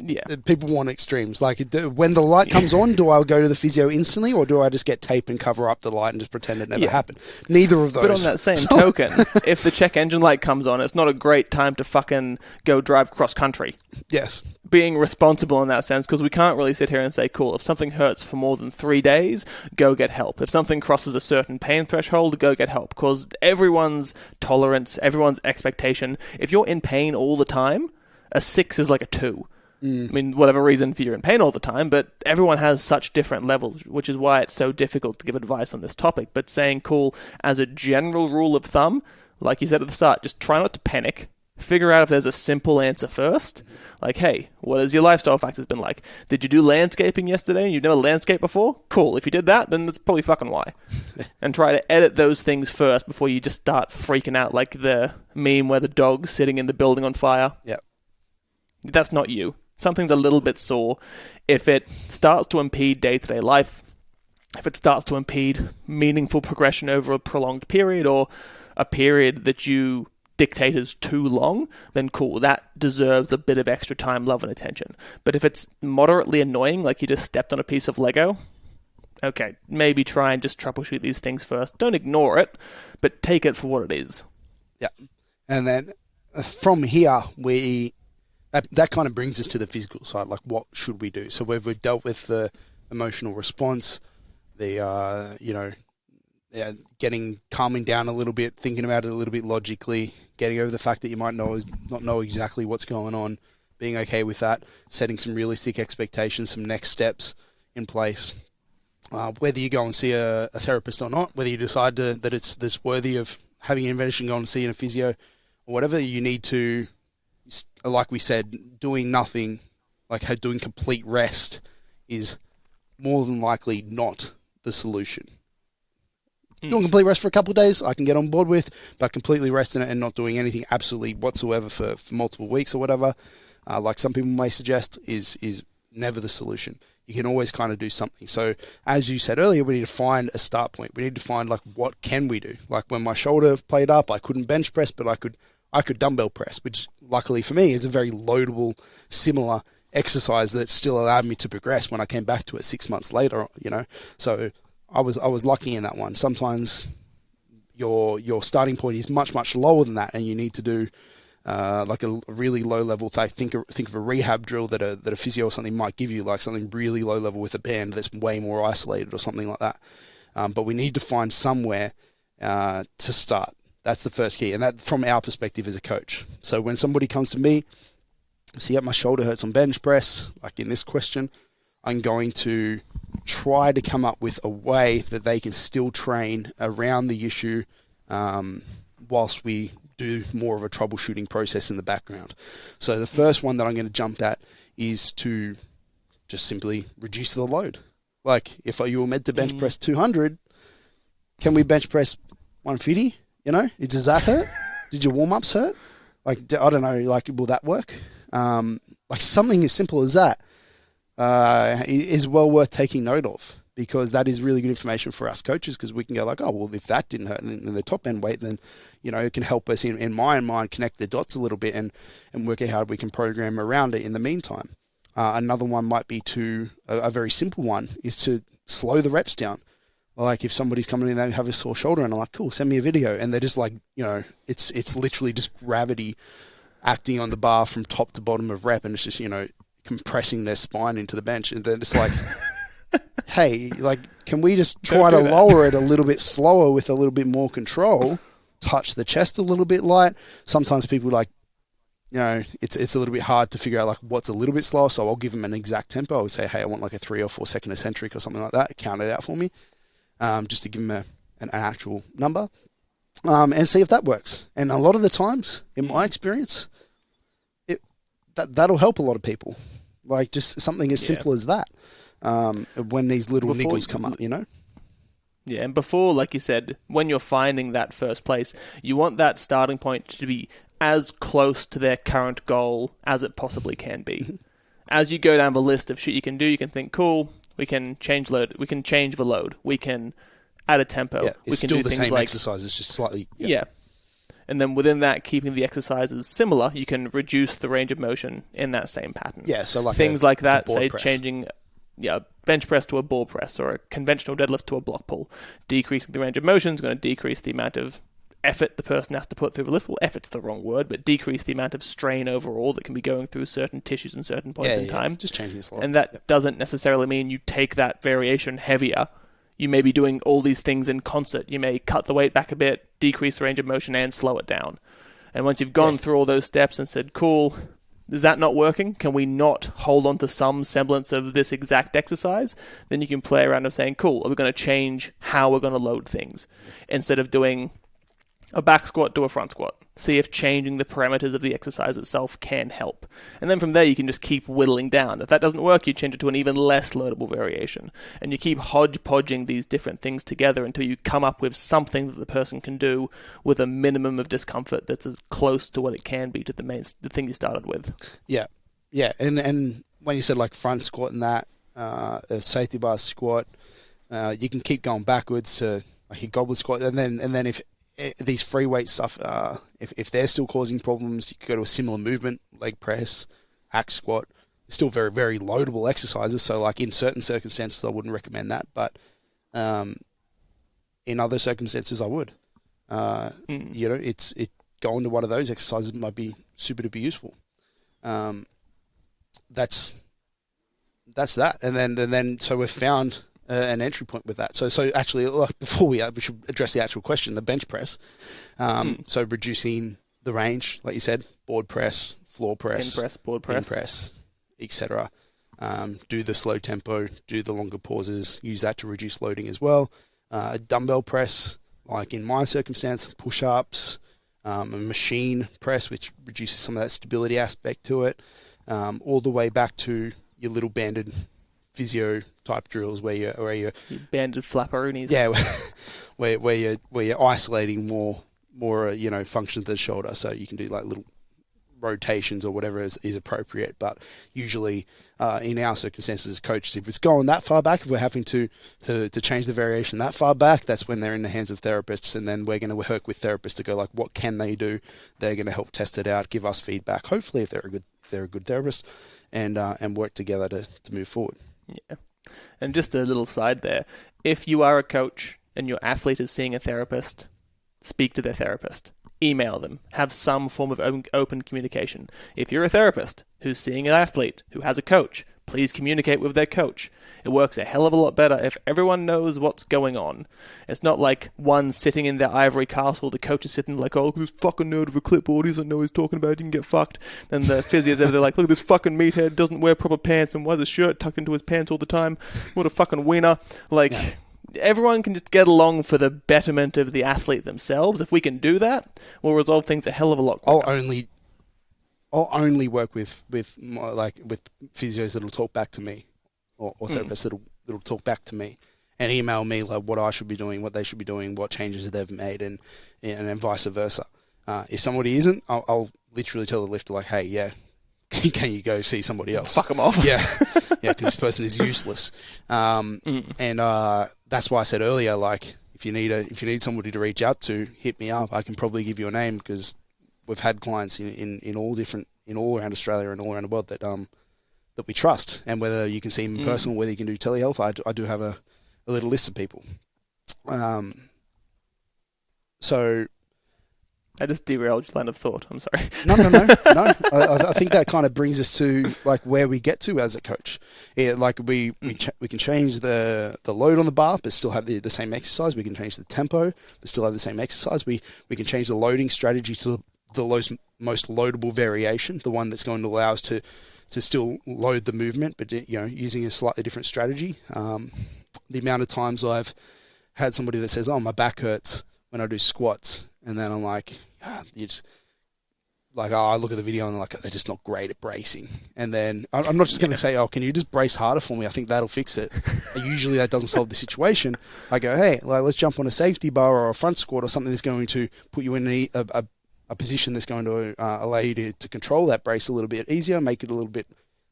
people want extremes. Like, when the light comes on, do I go to the physio instantly, or do I just get tape and cover up the light and just pretend it never happened? Neither of those. But on that same token, if the check engine light comes on, it's not a great time to fucking go drive cross country. Yes. Being responsible in that sense, because we can't really sit here and say, cool, if something hurts for more than 3 days, go get help. If something crosses a certain pain threshold, go get help. Because everyone's tolerance, everyone's expectation, if you're in pain all the time, a 6 is like a 2. I mean, whatever reason for you're in pain all the time, but everyone has such different levels, which is why it's so difficult to give advice on this topic. But saying, cool, as a general rule of thumb, like you said at the start, just try not to panic. Figure out if there's a simple answer first. Like, hey, what has your lifestyle factors been like? Did you do landscaping yesterday and you've never landscaped before? Cool. If you did that, then that's probably fucking why. And try to edit those things first before you just start freaking out like the meme where the dog's sitting in the building on fire. Yeah. That's not you. Something's a little bit sore. If it starts to impede day-to-day life, if it starts to impede meaningful progression over a prolonged period, or a period that you dictate is too long, then cool, that deserves a bit of extra time, love, and attention. But if it's moderately annoying, like you just stepped on a piece of Lego, okay, maybe try and just troubleshoot these things first. Don't ignore it, but take it for what it is. Yeah. And then from here, that kind of brings us to the physical side, like what should we do? So we've dealt with the emotional response, the calming down a little bit, thinking about it a little bit logically, getting over the fact that you might not know exactly what's going on, being okay with that, setting some realistic expectations, some next steps in place. Whether you go and see a therapist or not, whether you decide that it's this worthy of having an intervention, go and see a physio or whatever, you need to, like we said, doing nothing, like doing complete rest is more than likely not the solution. Doing complete rest for a couple of days, I can get on board with, but completely resting it and not doing anything absolutely whatsoever for multiple weeks or whatever, like some people may suggest, is never the solution. You can always kind of do something. So as you said earlier, we need to find a start point. We need to find, like, what can we do? Like when my shoulder played up, I couldn't bench press, but I could dumbbell press, which luckily for me is a very loadable, similar exercise that still allowed me to progress when I came back to it 6 months later, you know. So I was lucky in that one. Sometimes your starting point is much lower than that, and you need to do like a really low level. Think of a rehab drill that a physio or something might give you, like something really low level with a band that's way more isolated or something like that. But we need to find somewhere to start. That's the first key, and that from our perspective as a coach. So when somebody comes to me, see, my shoulder hurts on bench press, like in this question, I'm going to try to come up with a way that they can still train around the issue whilst we do more of a troubleshooting process in the background. So the first one that I'm going to jump at is to just simply reduce the load. Like if you were meant to bench press 200, can we bench press 150? You know, does that hurt? Did your warm-ups hurt? Like, I don't know, like, will that work? Like something as simple as that is well worth taking note of, because that is really good information for us coaches, because we can go like, oh, well, if that didn't hurt in the top end weight, then, you know, it can help us in my mind connect the dots a little bit and work out how we can program around it in the meantime. Another one might be a very simple one is to slow the reps down. Like if somebody's coming in and they have a sore shoulder and I'm like, cool, send me a video. And they're just like, you know, it's literally just gravity acting on the bar from top to bottom of rep. And it's just, you know, compressing their spine into the bench. And then it's like, hey, like, can we just try to lower it a little bit slower with a little bit more control, touch the chest a little bit light. Sometimes people like, you know, it's a little bit hard to figure out like what's a little bit slower. So I'll give them an exact tempo. I would say, hey, I want like a 3 or 4 second eccentric or something like that. Count it out for me. Just to give them an actual number, and see if that works. And a lot of the times, in my experience, that'll help a lot of people. Like just something as simple as that. When these little niggles come up, you know. Yeah, and before, like you said, when you're finding that first place, you want that starting point to be as close to their current goal as it possibly can be. As you go down the list of shit you can do, you can think, cool, we can change load, we can change the load, we can add a tempo. Yeah, we it's can still do the things same like exercises, just slightly. Yeah. And then within that, keeping the exercises similar, you can reduce the range of motion in that same pattern. Yeah, so like things like that, say press. changing bench press to a ball press or a conventional deadlift to a block pull. Decreasing the range of motion is going to decrease the amount of effort the person has to put through the lift. Well, effort's the wrong word, but decrease the amount of strain overall that can be going through certain tissues and certain points in time. Just changing it slightly. And that doesn't necessarily mean you take that variation heavier. You may be doing all these things in concert. You may cut the weight back a bit, decrease the range of motion, and slow it down. And once you've gone through all those steps and said, cool, is that not working? Can we not hold on to some semblance of this exact exercise? Then you can play around of saying, cool, are we going to change how we're going to load things? Instead of doing a back squat, do a front squat. See if changing the parameters of the exercise itself can help. And then from there, you can just keep whittling down. If that doesn't work, you change it to an even less loadable variation. And you keep hodgepodging these different things together until you come up with something that the person can do with a minimum of discomfort that's as close to what it can be to the thing you started with. Yeah. Yeah. And when you said like front squat and that, a safety bar squat, you can keep going backwards to like a goblet squat. And then if these free weight stuff, if they're still causing problems, you could go to a similar movement, leg press, hack squat. Still very, very loadable exercises. So like in certain circumstances, I wouldn't recommend that. But in other circumstances, I would. You know, going to one of those exercises might be super duper useful. That's that. And then so we've found an entry point with that. So actually, before we should address the actual question, the bench press. So reducing the range, like you said, board press, floor press, pin press, board press, etc. Do the slow tempo, do the longer pauses, use that to reduce loading as well. A dumbbell press, like in my circumstance, push-ups, a machine press, which reduces some of that stability aspect to it, all the way back to your little banded physio type drills where you're banded flapperoonies. Yeah, where you're isolating more function of the shoulder, so you can do like little rotations or whatever is appropriate. But usually, in our circumstances as coaches, if it's going that far back, if we're having to change the variation that far back, that's when they're in the hands of therapists, and then we're going to work with therapists to go like, what can they do? They're going to help test it out, give us feedback. Hopefully, if they're a they're a good therapist, and work together to move forward. Yeah. And just a little side there. If you are a coach and your athlete is seeing a therapist, speak to their therapist. Email them. Have some form of open communication. If you're a therapist who's seeing an athlete who has a coach, please communicate with their coach. It works a hell of a lot better if everyone knows what's going on. It's not like one sitting in their ivory castle, the coach is sitting like, oh, look at this fucking nerd with a clipboard, he doesn't know what he's talking about, he can get fucked. Then the physios over there like, look at this fucking meathead, doesn't wear proper pants, and why is his shirt tucked into his pants all the time? What a fucking wiener. Like... Yeah. Everyone can just get along for the betterment of the athlete themselves. If we can do that, we'll resolve things a hell of a lot quicker. I'll only work with physios that'll talk back to me, or therapists that'll talk back to me, and email me like what I should be doing, what they should be doing, what changes they've made, and then vice versa. If somebody isn't, I'll literally tell the lifter like, hey, yeah, can you go see somebody else? Fuck them off. Yeah, because this person is useless. And that's why I said earlier, like, if you need somebody to reach out to, hit me up. I can probably give you a name, because we've had clients in all around Australia and all around the world that we trust. And whether you can see them in person or whether you can do telehealth, I do have a little list of people. So. I just derailed your line of thought. I'm sorry. No. I think that kind of brings us to like where we get to as a coach. Yeah, like we can change the load on the bar, but still have the same exercise. We can change the tempo, but still have the same exercise. We can change the loading strategy to the most loadable variation, the one that's going to allow us to still load the movement, but using a slightly different strategy. The amount of times I've had somebody that says, "Oh, my back hurts when I do squats." And then I'm like, you just like, I look at the video and I'm like, they're just not great at bracing. And then I'm not just going to say, oh, can you just brace harder for me? I think that'll fix it. Usually that doesn't solve the situation. I go, hey, like, let's jump on a safety bar or a front squat or something that's going to put you in a position that's going to allow you to control that brace a little bit easier, make it a little bit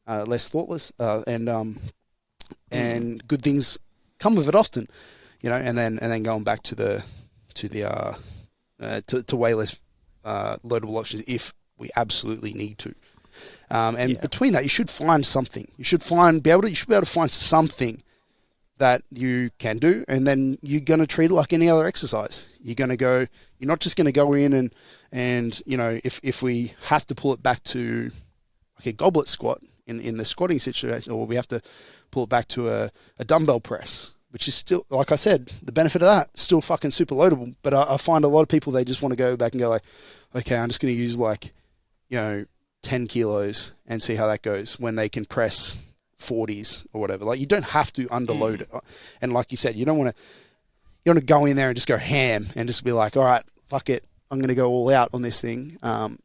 less thoughtless, and good things come with it often, and then going back to way less loadable options if we absolutely need to. Between that, you should find something. You should be able to find something that you can do, and then you're going to treat it like any other exercise. You're not just going to go in and if we have to pull it back to like a goblet squat in the squatting situation, or we have to pull it back to a dumbbell press, which is still, like I said, the benefit of that, still fucking super loadable. But I find a lot of people, they just want to go back and go like, okay, I'm just going to use 10 kilos and see how that goes, when they can press 40s or whatever. Like, you don't have to underload it. And like you said, you want to go in there and just go ham and just be like, all right, fuck it, I'm going to go all out on this thing,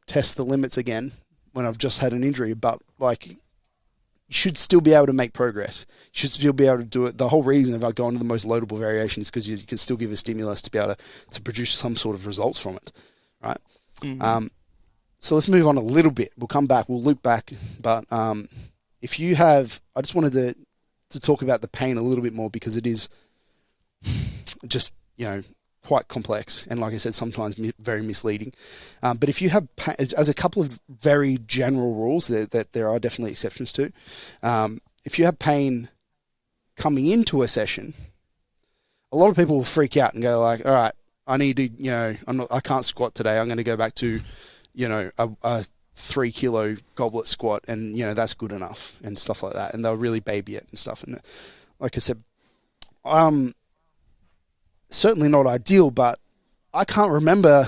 test the limits again when I've just had an injury. But like, you should still be able to make progress. You should still be able to do it. The whole reason of going to the most loadable variation is because you can still give a stimulus to be able to produce some sort of results from it, right? So let's move on a little bit. We'll come back. We'll loop back. But if you have, I just wanted to talk about the pain a little bit more, because it is just quite complex, and like I said, sometimes very misleading. But if you have, as a couple of very general rules that there are definitely exceptions to, if you have pain coming into a session, a lot of people will freak out and go like, all right, I need to, I can't squat today. I'm going to go back to, a 3 kilo goblet squat, and that's good enough and stuff like that. And they'll really baby it and stuff. And like I said, certainly not ideal, but I can't remember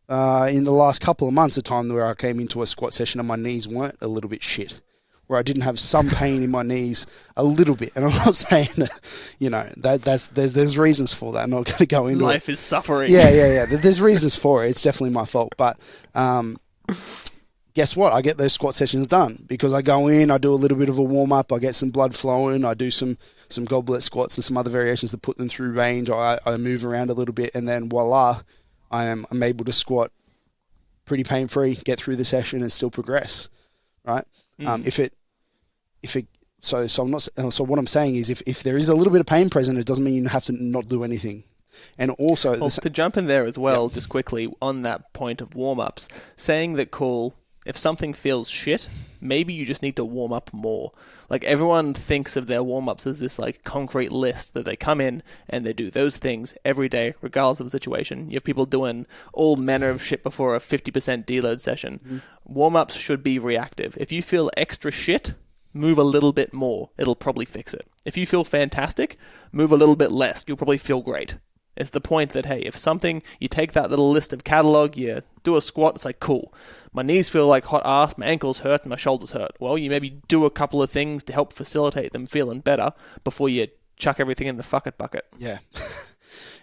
in the last couple of months a time where I came into a squat session and my knees weren't a little bit shit, where I didn't have some pain in my knees a little bit. And I'm not saying that, there's reasons for that. I'm not going to go into Life is suffering. Yeah. There's reasons for it. It's definitely my fault. But guess what? I get those squat sessions done because I go in, I do a little bit of a warm-up, I get some blood flowing, I do some goblet squats and some other variations to put them through range. I move around a little bit, and then voila, I'm able to squat pretty pain-free, get through the session and still progress, right? So what I'm saying is if there is a little bit of pain present, it doesn't mean you have to not do anything. And also... to jump in there as well, just quickly, on that point of warm-ups, saying that, cool, if something feels shit, maybe you just need to warm up more. Like, everyone thinks of their warm-ups as this, like, concrete list that they come in and they do those things every day, regardless of the situation. You have people doing all manner of shit before a 50% deload session. Mm-hmm. Warm-ups should be reactive. If you feel extra shit, move a little bit more. It'll probably fix it. If you feel fantastic, move a little bit less. You'll probably feel great. It's the point that, hey, if something, you take that little list of catalog, you do a squat, it's like, cool. My knees feel like hot ass, my ankles hurt, and my shoulders hurt. Well, you maybe do a couple of things to help facilitate them feeling better before you chuck everything in the fuck it bucket. Yeah.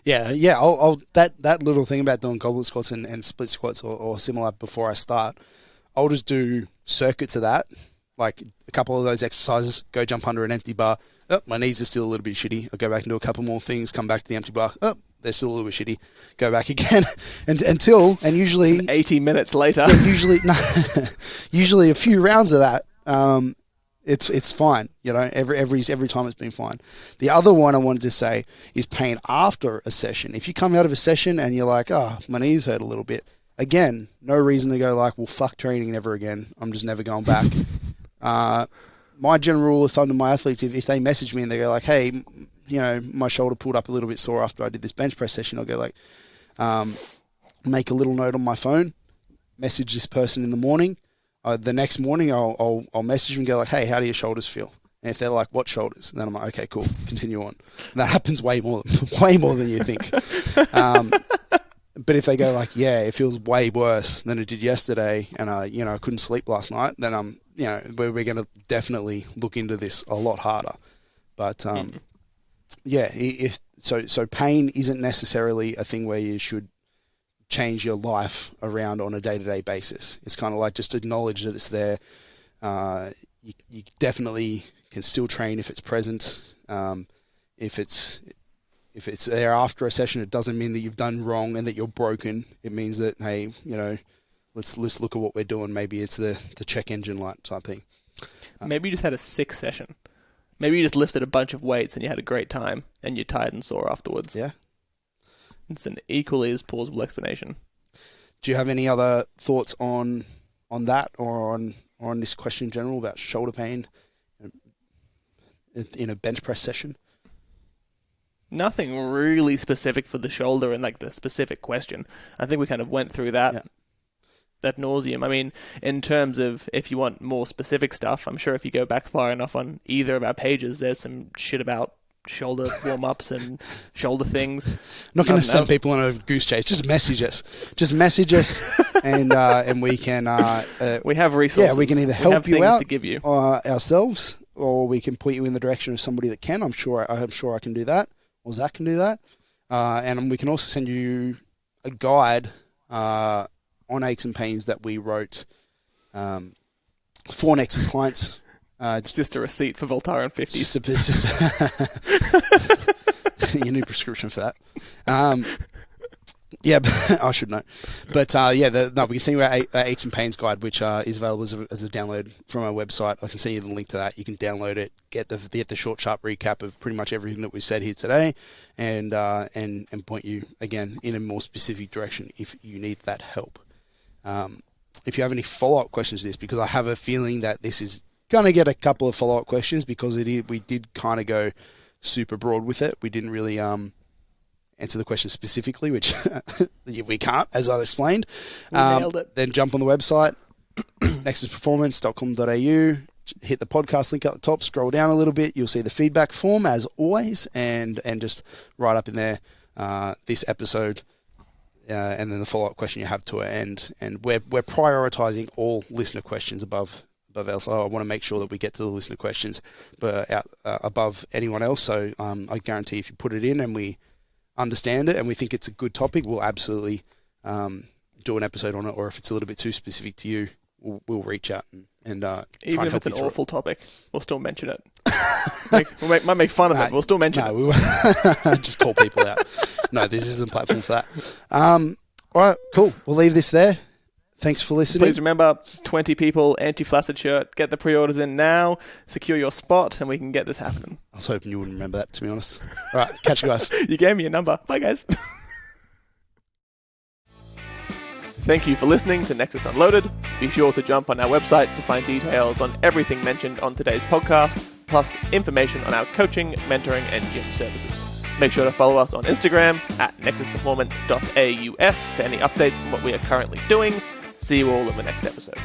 Yeah. I'll that little thing about doing goblet squats and split squats or similar before I start, I'll just do circuits of that. Like a couple of those exercises, go jump under an empty bar. Oh, my knees are still a little bit shitty. I'll go back and do a couple more things, come back to the empty bar. Oh, they're still a little bit shitty. Go back again. and usually 80 minutes later. Yeah, usually a few rounds of that. It's fine. You know, every time it's been fine. The other one I wanted to say is pain after a session. If you come out of a session and you're like, oh, my knees hurt a little bit. Again, no reason to go like, well, fuck training never again. I'm just never going back. My general rule of thumb to my athletes, if they message me and they go like, hey, you know, my shoulder pulled up a little bit sore after I did this bench press session, I'll go like, make a little note on my phone, message this person in the morning. The next morning I'll message them and go like, hey, how do your shoulders feel? And if they're like, what shoulders? And then I'm like, okay, cool, continue on. And that happens way more than you think. But if they go like, yeah, it feels way worse than it did yesterday, and I couldn't sleep last night, then we're going to definitely look into this a lot harder. But so pain isn't necessarily a thing where you should change your life around on a day-to-day basis. It's kind of like just acknowledge that it's there. You definitely can still train if it's present. If it's there after a session, it doesn't mean that you've done wrong and that you're broken. It means that, hey, let's look at what we're doing. Maybe it's the check engine light type thing. Maybe you just had a sick session. Maybe you just lifted a bunch of weights and you had a great time and you're tired and sore afterwards. Yeah. It's an equally as plausible explanation. Do you have any other thoughts on that or on this question in general about shoulder pain in a bench press session? Nothing really specific for the shoulder and like the specific question. I think we kind of went through that ad nauseum. I mean, in terms of if you want more specific stuff, I'm sure if you go back far enough on either of our pages, there's some shit about shoulder warm-ups and shoulder things. I'm not going to send people on a goose chase. Just message us. And we can... we have resources. Yeah, we can either help you out to give you. Ourselves, or we can point you in the direction of somebody that can. I'm sure I can do that. Or Zach can do that. And we can also send you a guide on aches and pains that we wrote for Nexus clients. It's just a receipt for Voltaren 50. It's just your new prescription for that. Yeah, I should know. But we can send you our aches and pains guide, which is available as a download from our website. I can send you the link to that. You can download it, get the short, sharp recap of pretty much everything that we've said here today, and point you again in a more specific direction if you need that help. If you have any follow-up questions to this, because I have a feeling that this is going to get a couple of follow-up questions, because we did kind of go super broad with it. We didn't really answer the question specifically, which we can't, as I explained. Nailed it. Then jump on the website, NexusPerformance.com.au, hit the podcast link at the top, scroll down a little bit, you'll see the feedback form as always, and just write up in there this episode, and then the follow-up question you have to it. And we're prioritizing all listener questions above else. So I want to make sure that we get to the listener questions above anyone else. So I guarantee if you put it in and we understand it and we think it's a good topic, we'll absolutely do an episode on it. Or if it's a little bit too specific to you, we'll reach out and try even and if help it's an you awful topic, we'll still mention it. We might make fun of it. We'll still mention it. We will just call people out. No, this isn't a platform for that. All right, cool. We'll leave this there. Thanks for listening. Please remember, 20 people, anti-flaccid shirt. Get the pre-orders in now. Secure your spot, and we can get this happening. I was hoping you wouldn't remember that, to be honest. All right, catch you guys. You gave me a number. Bye, guys. Thank you for listening to Nexus Unloaded. Be sure to jump on our website to find details on everything mentioned on today's podcast, plus information on our coaching, mentoring, and gym services. Make sure to follow us on Instagram at NexusPerformance.Aus for any updates on what we are currently doing. See you all in the next episode.